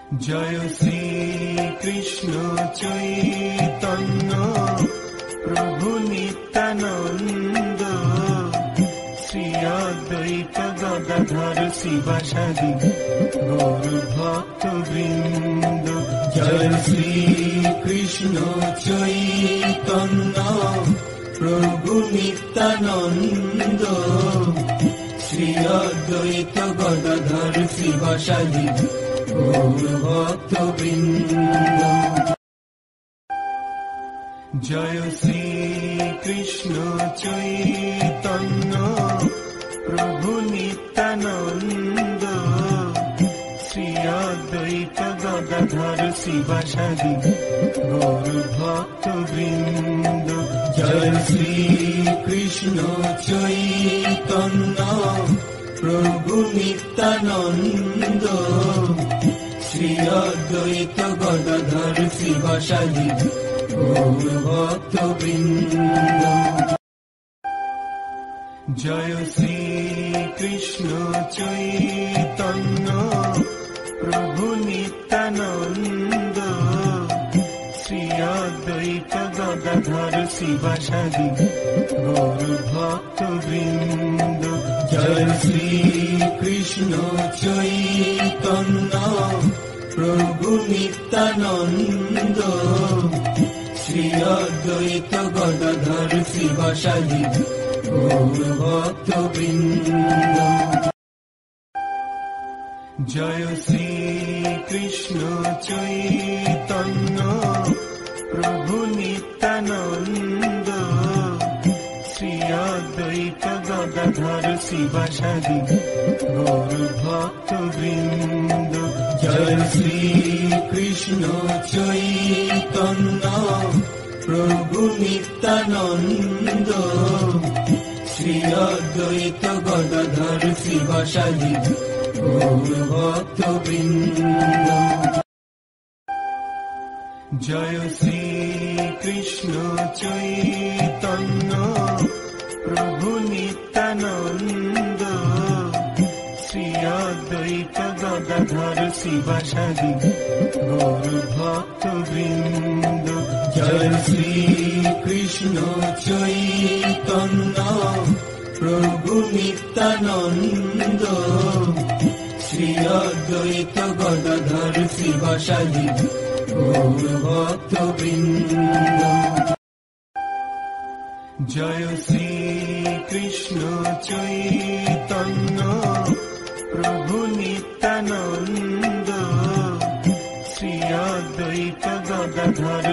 জয় শ্রী কৃষ্ণ চৈতন্য প্রভু নিত্যানন্দ, শ্রী অদ্বৈত গদাধর শিবাসাদি গৌর ভক্ত বৃন্দ। জয় শ্রী কৃষ্ণ চৈতন্য প্রভু নিত্যানন্দ, শ্রী অদ্বৈত গদাধর শিবাসাদি গৌর ভক্ত বৃন্দ। জয় শ্রী কৃষ্ণ চৈতন্য প্রভু নিত্যানন্দ, শ্রী অদ্বৈত গদাধর শিবাসাদি গৌর ভক্ত বৃন্দ। জয় শ্রী কৃষ্ণ চৈতন্য প্রভু নিত্যানন্দ, শ্রী অদ্বৈত গদাধর শিবাসাদি গৌর ভক্ত বৃন্দ। জয় শ্রী কৃষ্ণ চৈতন্য প্রভু নিত্যানন্দ, শ্রী অদ্বৈত গদাধর শিবাসাদি গৌর ভক্ত বৃন্দ। জয় শ্রী কৃষ্ণ চৈতন্য প্রভু নিত্যানন্দ, শ্রী অদ্বৈত গদাধর শিবাসাদি গৌর ভক্ত বৃন্দ। জয় শ্রী কৃষ্ণ চৈতন্য প্রভু নিত্যানন্দ, শ্রী অদ্বৈত গদাধর শিবাসাদি গৌর ভক্ত বৃন্দ। জয় শ্রী কৃষ্ণ চৈতন্য প্রভু নিত্যানন্দ, শ্রী অদ্বৈত গদাধর শিবাসাদি গৌর ভক্ত বৃন্দ। জয় শ্রী কৃষ্ণ চৈতন্য প্রভু নিত্যানন্দ, শ্রী অদ্বৈত গদাধর শিবাসাদি গৌর ভক্ত বৃন্দ। জয় শ্রী কৃষ্ণ চৈতন্য প্রভু নিত্যানন্দ, শ্রী অদ্বৈত গদাধর শিবাসাদি গৌর ভক্ত বৃন্দ। জয় শ্রী কৃষ্ণ চৈতন্য প্রভু নিত্যানন্দ, শ্রী অদ্বৈত গদাধর